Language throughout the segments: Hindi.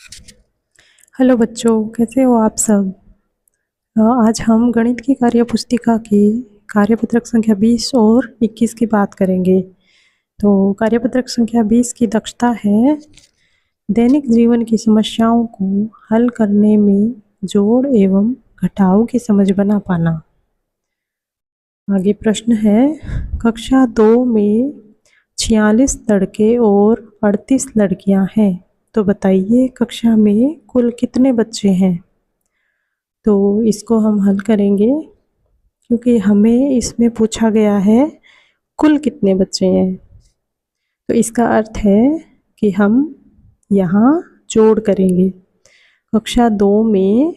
हेलो बच्चों, कैसे हो आप सब। आज हम गणित की कार्यपुस्तिका की कार्यपत्रक संख्या 20 और 21 की बात करेंगे। तो कार्यपत्रक संख्या 20 की दक्षता है दैनिक जीवन की समस्याओं को हल करने में जोड़ एवं घटाव की समझ बना पाना। आगे प्रश्न है, कक्षा 2 में 46 लड़के और 38 लड़कियां हैं, तो बताइए कक्षा में कुल कितने बच्चे हैं। तो इसको हम हल करेंगे क्योंकि हमें इसमें पूछा गया है कुल कितने बच्चे हैं। तो इसका अर्थ है कि हम यहाँ जोड़ करेंगे। कक्षा 2 में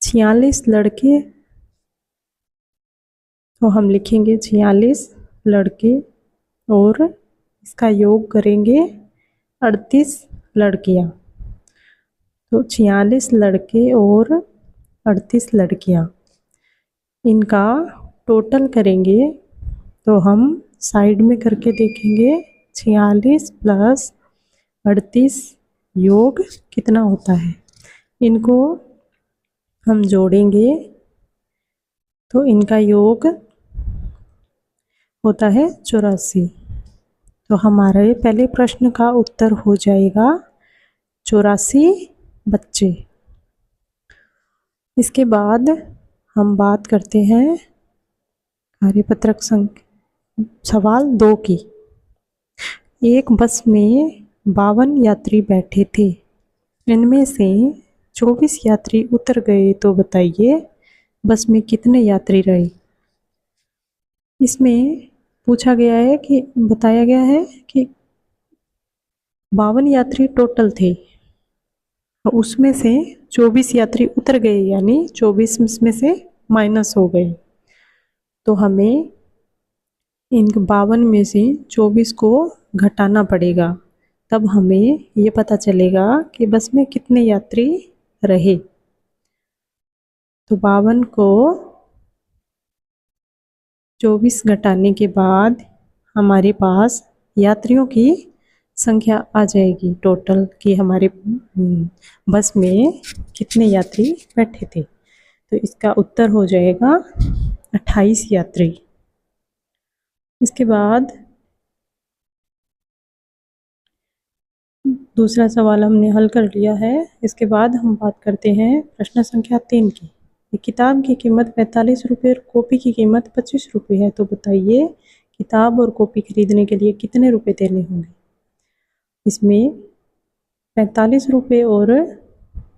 46 लड़के, तो हम लिखेंगे 46 लड़के और इसका योग करेंगे 38 लड़कियाँ। तो 46 लड़के और 38 लड़कियाँ, इनका टोटल करेंगे तो हम साइड में करके देखेंगे 46 प्लस 38 योग कितना होता है। इनको हम जोड़ेंगे तो इनका योग होता है 84। तो हमारे पहले प्रश्न का उत्तर हो जाएगा 84 बच्चे। इसके बाद हम बात करते हैं कार्यपत्रक सवाल 2 की। एक बस में 52 यात्री बैठे थे, इनमें से 24 यात्री उतर गए, तो बताइए बस में कितने यात्री रहे। इसमें पूछा गया है कि बताया गया है कि 52 यात्री टोटल थे, उसमें से 24 यात्री उतर गए, यानी 24 में से माइनस हो गए। तो हमें इन 52 में से 24 को घटाना पड़ेगा, तब हमें ये पता चलेगा कि बस में कितने यात्री रहे। तो 52 को 24 घटाने के बाद हमारे पास यात्रियों की संख्या आ जाएगी टोटल कि हमारे बस में कितने यात्री बैठे थे। तो इसका उत्तर हो जाएगा 28 यात्री। इसके बाद दूसरा सवाल हमने हल कर लिया है। इसके बाद हम बात करते हैं प्रश्न संख्या 3 की। किताब की कीमत 45 रुपये और कॉपी की कीमत 25 रुपये है, तो बताइए किताब और कॉपी खरीदने के लिए कितने रुपए देने होंगे। इसमें 45 रुपये और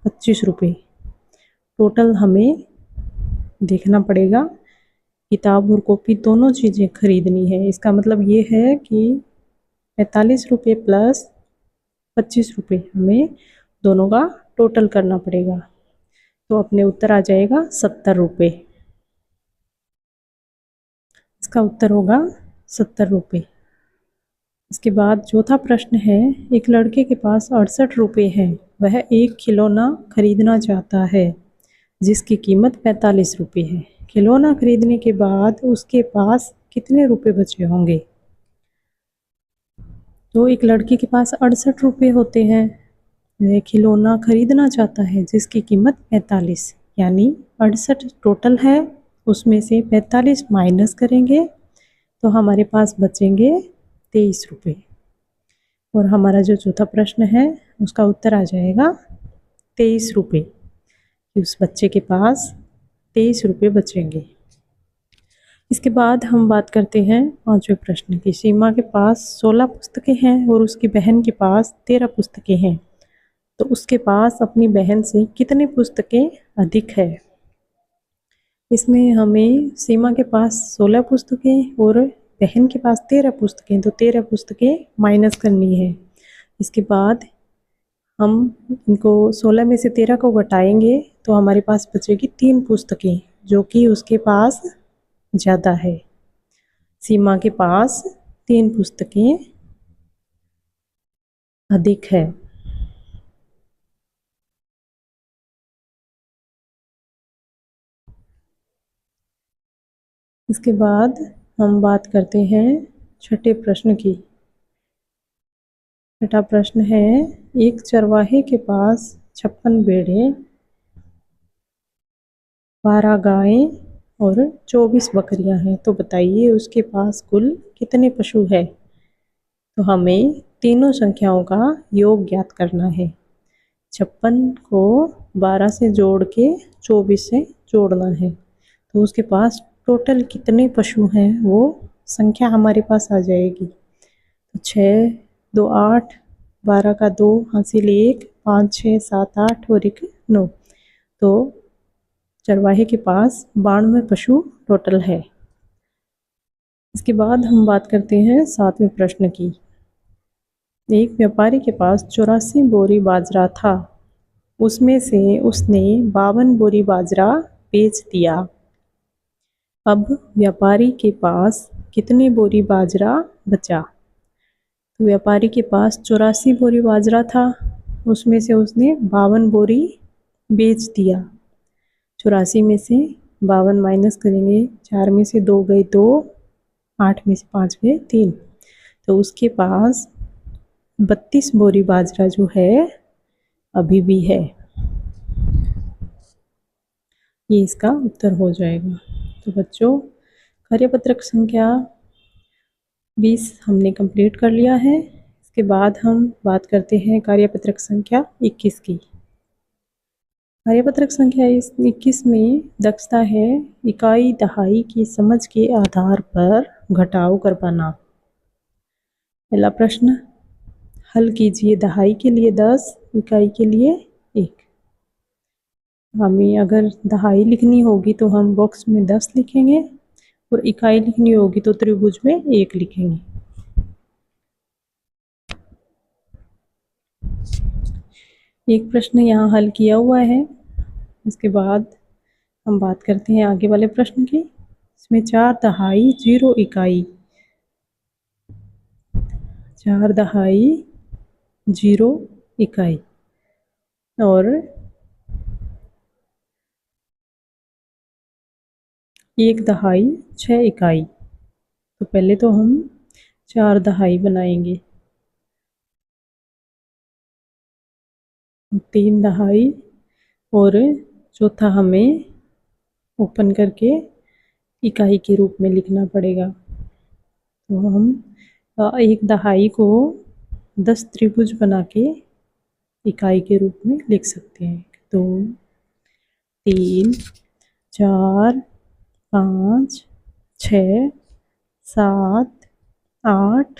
25 रुपये टोटल हमें देखना पड़ेगा। किताब और कॉपी दोनों चीज़ें खरीदनी है, इसका मतलब ये है कि 45 रुपये प्लस 25 रुपये हमें दोनों का टोटल करना पड़ेगा। तो अपने उत्तर आ जाएगा 70 रुपये। इसका उत्तर होगा 70 रुपये। इसके बाद चौथा प्रश्न है, एक लड़के के पास 68 रुपये हैं, वह एक खिलौना खरीदना चाहता है जिसकी कीमत 45 रुपये है। खिलौना खरीदने के बाद उसके पास कितने रुपए बचे होंगे। तो एक लड़के के पास 68 रुपये होते हैं, वह खिलौना खरीदना चाहता है जिसकी कीमत 45, यानी 68 टोटल है, उसमें से 45 माइनस करेंगे तो हमारे पास बचेंगे 23 रुपये। और हमारा जो चौथा प्रश्न है उसका उत्तर आ जाएगा 23 रुपये, कि उस बच्चे के पास 23 रुपये बचेंगे। इसके बाद हम बात करते हैं 5वें प्रश्न की। सीमा के पास 16 पुस्तकें हैं और उसकी बहन के पास 13 पुस्तकें हैं, तो उसके पास अपनी बहन से कितनी पुस्तकें अधिक है। इसमें हमें सीमा के पास 16 पुस्तकें और बहन के पास 13 पुस्तकें, तो 13 पुस्तकें माइनस करनी है। इसके बाद हम इनको 16 में से 13 को घटाएंगे तो हमारे पास बचेगी 3 पुस्तकें, जो कि उसके पास ज़्यादा है। सीमा के पास 3 पुस्तकें अधिक है। इसके बाद हम बात करते हैं छठे प्रश्न की। छठा प्रश्न है, एक चरवाहे के पास 56 भेड़ें, 12 गायें और 24 बकरियां हैं, तो बताइए उसके पास कुल कितने पशु है। तो हमें तीनों संख्याओं का योग ज्ञात करना है। 56 को 12 से जोड़ के 24 से जोड़ना है, तो उसके पास टोटल कितने पशु हैं वो संख्या हमारे पास आ जाएगी। 6 2 8, 12 का 2 हासिल 1, 5 6 7 8 और 1 9, तो चरवाहे के पास 92 पशु टोटल है। इसके बाद हम बात करते हैं 7वें प्रश्न की। एक व्यापारी के पास 84 बोरी बाजरा था, उसमें से उसने 52 बोरी बाजरा बेच दिया। अब व्यापारी के पास कितने बोरी बाजरा बचा। तो व्यापारी के पास 84 बोरी बाजरा था, उसमें से उसने 52 बोरी बेच दिया। 84 में से 52 माइनस करेंगे, 4 में से 2 गए 2, 8 में से 5 गए 3, तो उसके पास 32 बोरी बाजरा जो है अभी भी है। ये इसका उत्तर हो जाएगा। तो बच्चों, कार्यपत्रक संख्या 20 हमने कंप्लीट कर लिया है। इसके बाद हम बात करते हैं कार्यपत्रक संख्या 21 की। कार्यपत्रक संख्या 21 में दक्षता है इकाई दहाई की समझ के आधार पर घटाव करवाना। पहला प्रश्न, हल कीजिए दहाई के लिए 10, इकाई के लिए 1। हमें अगर दहाई लिखनी होगी तो हम बॉक्स में 10 लिखेंगे और इकाई लिखनी होगी तो त्रिभुज में 1 लिखेंगे। एक प्रश्न यहाँ हल किया हुआ है। इसके बाद हम बात करते हैं आगे वाले प्रश्न की। इसमें 4 दहाई 0 इकाई, 4 दहाई 0 इकाई और 1 दहाई 6 इकाई। तो पहले तो हम 4 दहाई बनाएंगे, 3 दहाई और चौथा हमें ओपन करके इकाई के रूप में लिखना पड़ेगा। तो हम 1 दहाई को 10 त्रिभुज बना के इकाई के रूप में लिख सकते हैं। 2 3 4 5 6 7 8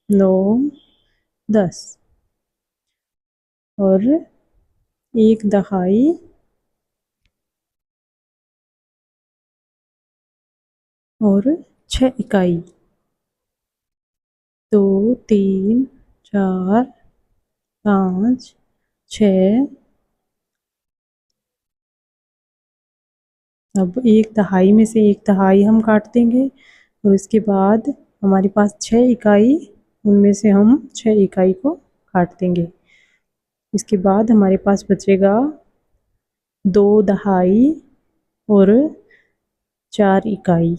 9 10 और 1 दहाई और 6 इकाई। 2 3 4 5 6। अब 1 दहाई में से 1 दहाई हम काट देंगे और इसके बाद हमारे पास 6 इकाई, उनमें से हम 6 इकाई को काट देंगे। इसके बाद हमारे पास बचेगा 2 दहाई और 4 इकाई,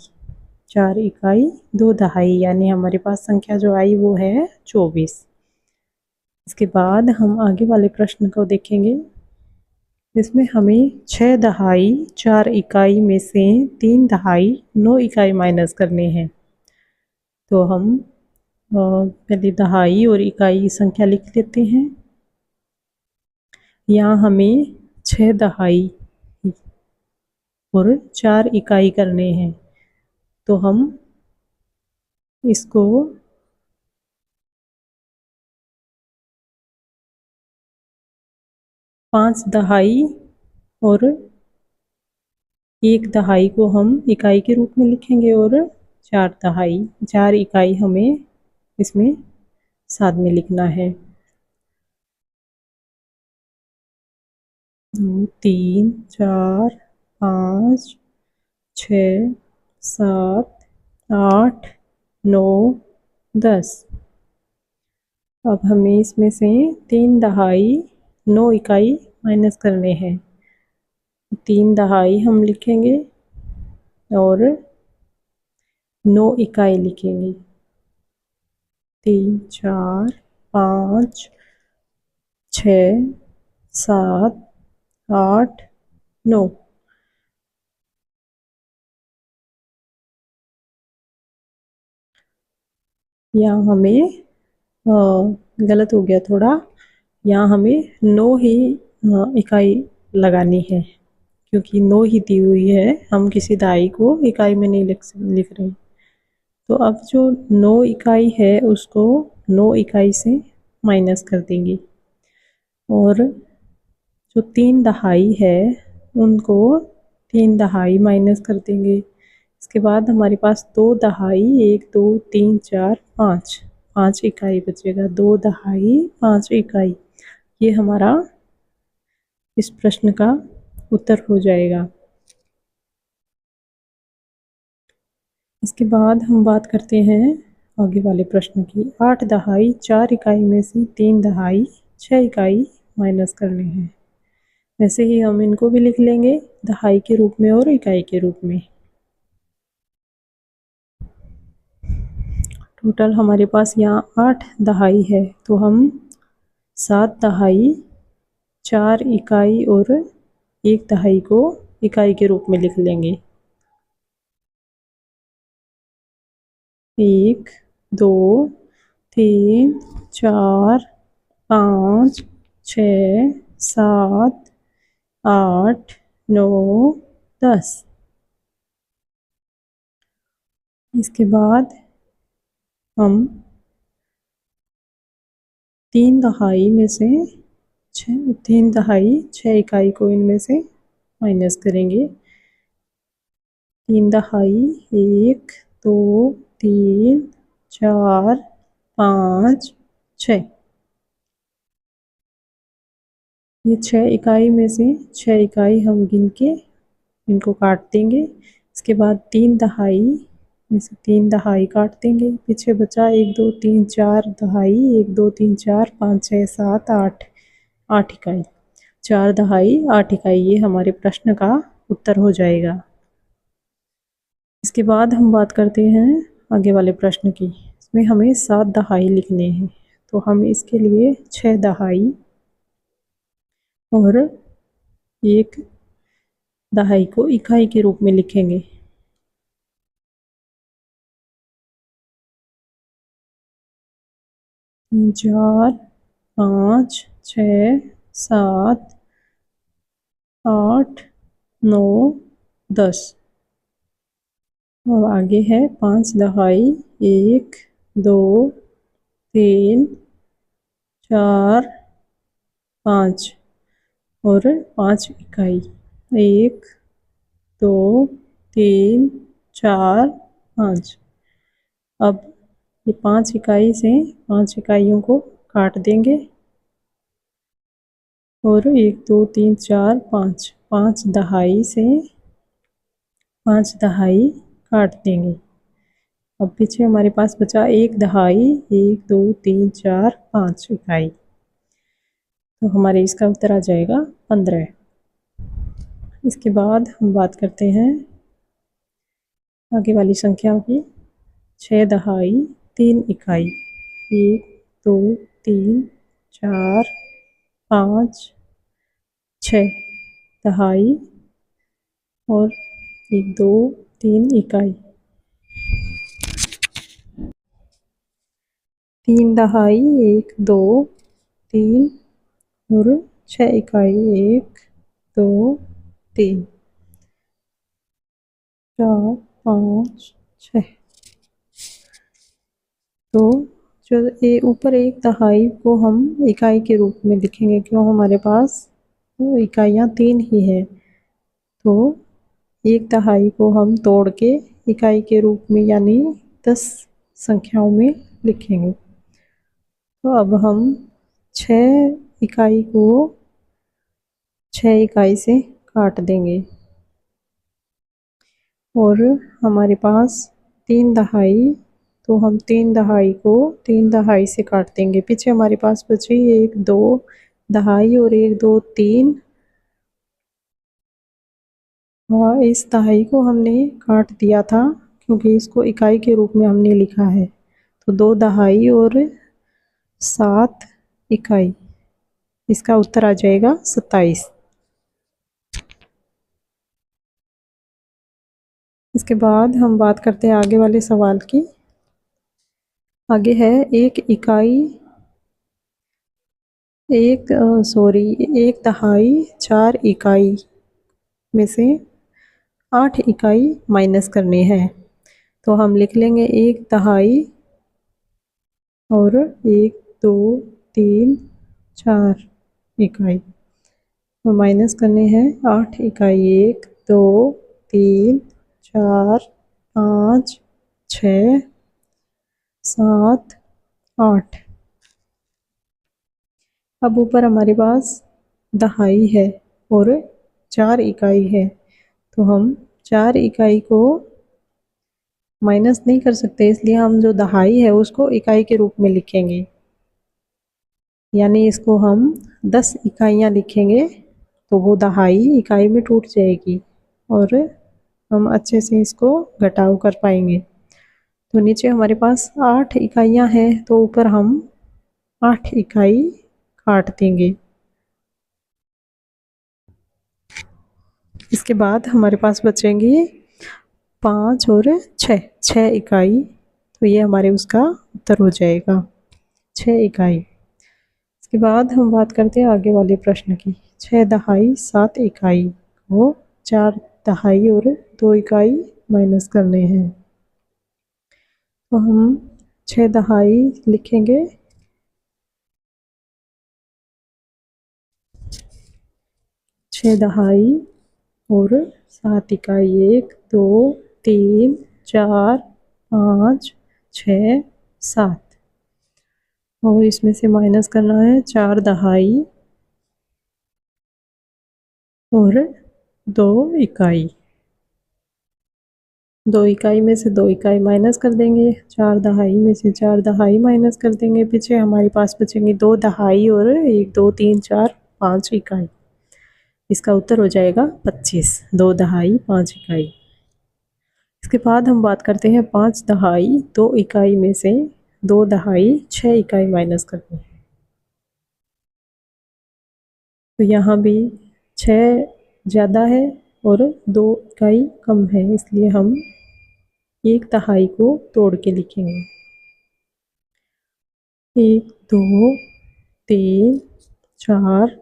4 इकाई 2 दहाई, यानी हमारे पास संख्या जो आई वो है 24। इसके बाद हम आगे वाले प्रश्न को देखेंगे। इसमें हमें 6 दहाई 4 इकाई में से 3 दहाई 9 इकाई माइनस करने हैं। तो हम पहले दहाई और इकाई की संख्या लिख लेते हैं। यहाँ हमें 6 दहाई और 4 इकाई करने हैं, तो हम इसको 5 दहाई और 1 दहाई को हम इकाई के रूप में लिखेंगे और 4 दहाई 4 इकाई हमें इसमें साथ में लिखना है। 2 3 4 5 6 7 8 9 10। अब हमें इसमें से 3 दहाई 9 इकाई माइनस करने हैं। 3 दहाई हम लिखेंगे और 9 इकाई लिखेंगे। 3 4 5, 6, 7, 8, 9। यहाँ हमें गलत हो गया थोड़ा, यहाँ हमें 9 ही इकाई लगानी है, क्योंकि 9 ही दी हुई है, हम किसी दहाई को इकाई में नहीं लिख रहे। तो अब जो 9 इकाई है उसको 9 इकाई से माइनस कर देंगे, और जो 3 दहाई है उनको 3 दहाई माइनस कर देंगे। इसके बाद हमारे पास 2 दहाई, 1, 2, 3, 4, 5 इकाई बचेगा। 2 दहाई 5 इकाई, ये हमारा इस प्रश्न का उत्तर हो जाएगा। इसके बाद हम बात करते हैं आगे वाले प्रश्न की। 8 दहाई 4 इकाई में से 3 दहाई 6 इकाई माइनस करने हैं। वैसे ही हम इनको भी लिख लेंगे दहाई के रूप में और इकाई के रूप में। टोटल हमारे पास यहाँ 8 दहाई है, तो हम 7 दहाई 4 इकाई और 1 दहाई को इकाई के रूप में लिख लेंगे। 1, 2, 3, 4, 5, 6, 7, 8, 9, 10। इसके बाद हम 3 दहाई में से 3 दहाई 6 इकाई को इनमें से माइनस करेंगे। 3 दहाई 1, 2, 3, 4, 5, 6। ये 6 इकाई में से 6 इकाई हम गिन के इनको काट देंगे। इसके बाद 3 दहाई में से 3 दहाई काट देंगे। पीछे बचा 1, 2, 3, 4 दहाई, 1, 2, 3, 4, 5, 6, 7, 8, 8 इकाई। 4 दहाई 8 इकाई, ये हमारे प्रश्न का उत्तर हो जाएगा। इसके बाद हम बात करते हैं आगे वाले प्रश्न की। इसमें हमें 7 दहाई लिखने हैं, तो हम इसके लिए 6 दहाई और 1 दहाई को इकाई के रूप में लिखेंगे। 3, 4, 5, 6, 7, 8, 9, 10। और आगे है 5 दहाई 1, 2, 3, 4, 5 और 5 इकाई 1, 2, 3, 4, 5। अब ये 5 इकाई से 5 इकाइयों को काट देंगे, और 1, 2, 3, 4, 5 5 दहाई से 5 दहाई काट देंगे। अब पीछे हमारे पास बचा 1 दहाई, 1, 2, 3, 4, 5 इकाई, तो हमारे इसका उत्तर आ जाएगा 15। इसके बाद हम बात करते हैं आगे वाली संख्याओं की। 6 दहाई 3 इकाई, 1, 2, 3, 4, 5, 6 दहाई और 1, 2, 3 इकाई। 3 दहाई 1, 2, 3 और 6 इकाई 1, 2, 3, 4, 5, 6। तो जो ये ऊपर 1 दहाई को हम इकाई के रूप में लिखेंगे, क्यों हमारे पास तो इकाइयाँ 3 ही है, तो 1 दहाई को हम तोड़ के इकाई के रूप में यानी 10 संख्याओं में लिखेंगे। तो अब हम 6 इकाई को 6 इकाई से काट देंगे, और हमारे पास 3 दहाई, तो हम 3 दहाई को 3 दहाई से काट देंगे। पीछे हमारे पास बची 1, 2 दहाई और 1, 2, 3। और इस दहाई को हमने काट दिया था क्योंकि इसको इकाई के रूप में हमने लिखा है, तो 2 दहाई और 7 इकाई। इसका उत्तर आ जाएगा 27। इसके बाद हम बात करते हैं आगे वाले सवाल की। आगे है एक इकाई, एक दहाई 4 इकाई में से 8 इकाई माइनस करनी है। तो हम लिख लेंगे एक दहाई और 1 2 3 4 इकाई, तो माइनस करने हैं 8 इकाई। 1 2 3 4 5 6 7 8। अब ऊपर हमारे पास दहाई है और 4 इकाई है, तो हम 4 इकाई को माइनस नहीं कर सकते, इसलिए हम जो दहाई है उसको इकाई के रूप में लिखेंगे। यानी इसको हम 10 इकाइयाँ लिखेंगे तो वो दहाई इकाई में टूट जाएगी और हम अच्छे से इसको घटाव कर पाएंगे। तो नीचे हमारे पास 8 इकाइयाँ हैं, तो ऊपर हम 8 इकाई काट देंगे। इसके बाद हमारे पास बचेंगी 5 और 6 इकाई, तो ये हमारे उसका उत्तर हो जाएगा 6 इकाई। इसके बाद हम बात करते हैं आगे वाले प्रश्न की। 6 दहाई 7 इकाई को 4 दहाई और 2 इकाई माइनस करने हैं। तो हम 6 दहाई लिखेंगे, 6 दहाई और 7 इकाई। 1 2 3 4 5 6 7, और इसमें से माइनस करना है 4 दहाई और 2 इकाई। 2 इकाई में से 2 इकाई माइनस कर देंगे, 4 दहाई में से 4 दहाई माइनस कर देंगे। पीछे हमारे पास बचेंगे 2 दहाई और 1 2 3 4 5 इकाई। इसका उत्तर हो जाएगा 25। 2 दहाई 5 इकाई। इसके बाद हम बात करते हैं 5 दहाई 2 इकाई में से 2 दहाई 6 इकाई माइनस करते हैं। तो यहाँ भी 6 ज़्यादा है और 2 इकाई कम है, इसलिए हम 1 दहाई को तोड़ के लिखेंगे। 1 2 3 4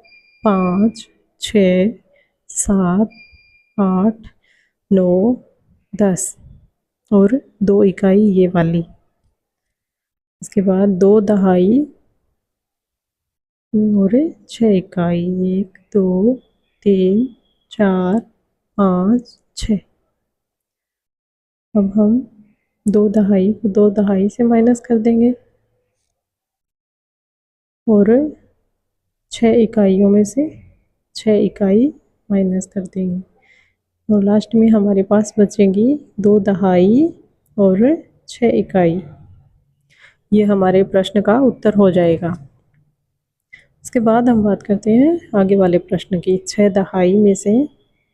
5 6 7 8 9 10 और 2 इकाई ये वाली। इसके बाद 2 दहाई और 6 इकाई। 1 2 3 4 5 6। अब हम 2 दहाई को 2 दहाई से माइनस कर देंगे और 6 इकाइयों में से 6 इकाई माइनस कर देंगे, और लास्ट में हमारे पास बचेंगी 2 दहाई और 6 इकाई। ये हमारे प्रश्न का उत्तर हो जाएगा। इसके बाद हम बात करते हैं आगे वाले प्रश्न की। 6 दहाई में से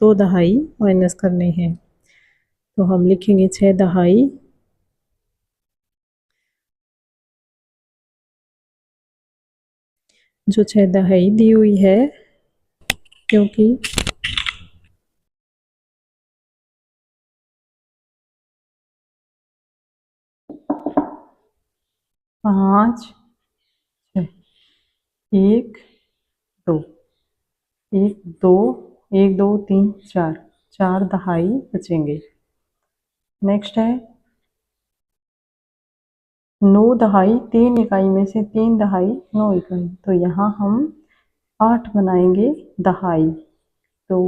2 दहाई माइनस करने हैं, तो हम लिखेंगे 6 दहाई जो 6 दहाई दी हुई है, क्योंकि 5 6 1 2 1 2 1 2 3 4 4 दहाई बचेंगे। नेक्स्ट है 9 दहाई 3 इकाई में से 3 दहाई 9 इकाई, तो यहाँ हम 8 बनाएंगे दहाई। 2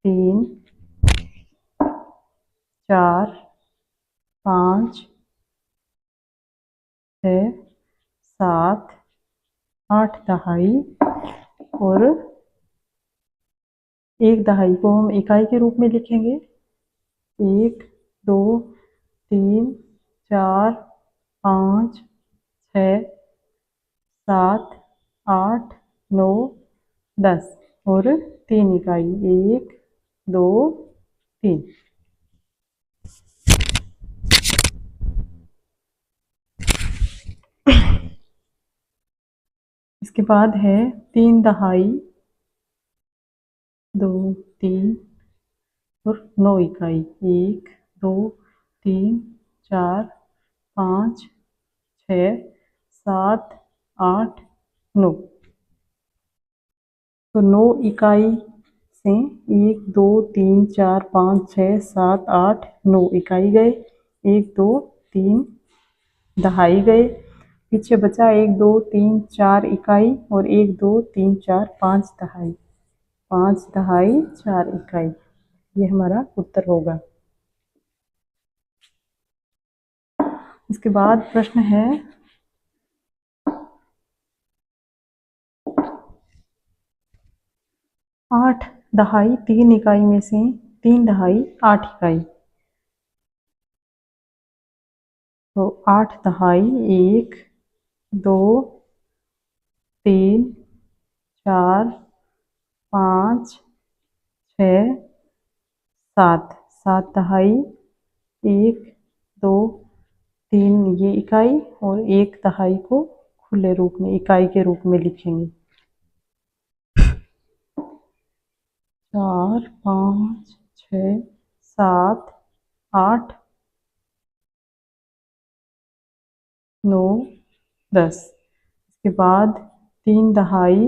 3 4 5 6 7 8 दहाई, और 1 दहाई को हम इकाई के रूप में लिखेंगे। 1 2 3 4 5 6 7 8 9 10 और 3 इकाई। 1 2 3। इसके बाद है 3 दहाई, 2, 3 और 9 इकाई। 1, 2, 3, 4, 5, 6, 7, 8, 9। तो 9 इकाई से 1, 2, 3, 4, 5, 6, 7, 8, 9 इकाई गए। 1, 2, 3 दहाई गए। पीछे बचा 1, 2, 3, 4 इकाई और 1, 2, 3, 4, 5 दहाई। 5 दहाई 4 इकाई, ये हमारा उत्तर होगा। इसके बाद प्रश्न है 8 दहाई 3 इकाई में से 3 दहाई 8 इकाई। तो 8 दहाई 1, 2, 3, 4, 5, 6, 7। 7 दहाई 1, 2, 3 ये इकाई और 1 दहाई को खुले रूप में इकाई के रूप में लिखेंगे। 4, 5, 6, 7, 8, 9, 10। इसके बाद 3 दहाई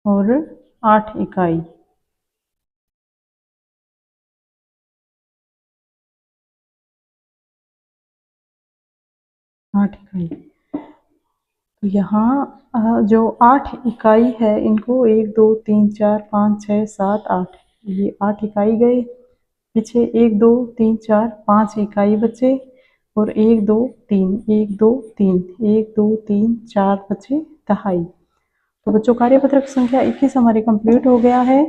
और 8 इकाई। 8 इकाई। तो यहाँ जो 8 इकाई है इनको 1, 2, 3, 4, 5, 6, 7, 8 ये 8 इकाई गए। पीछे 1, 2, 3, 4, 5 इकाई बचे और 1, 2, 3, 1, 2, 3, 1, 2, 3, 4 बचे दहाई। तो बच्चों कार्यपत्रक संख्या 21 हमारी कंप्लीट हो गया है।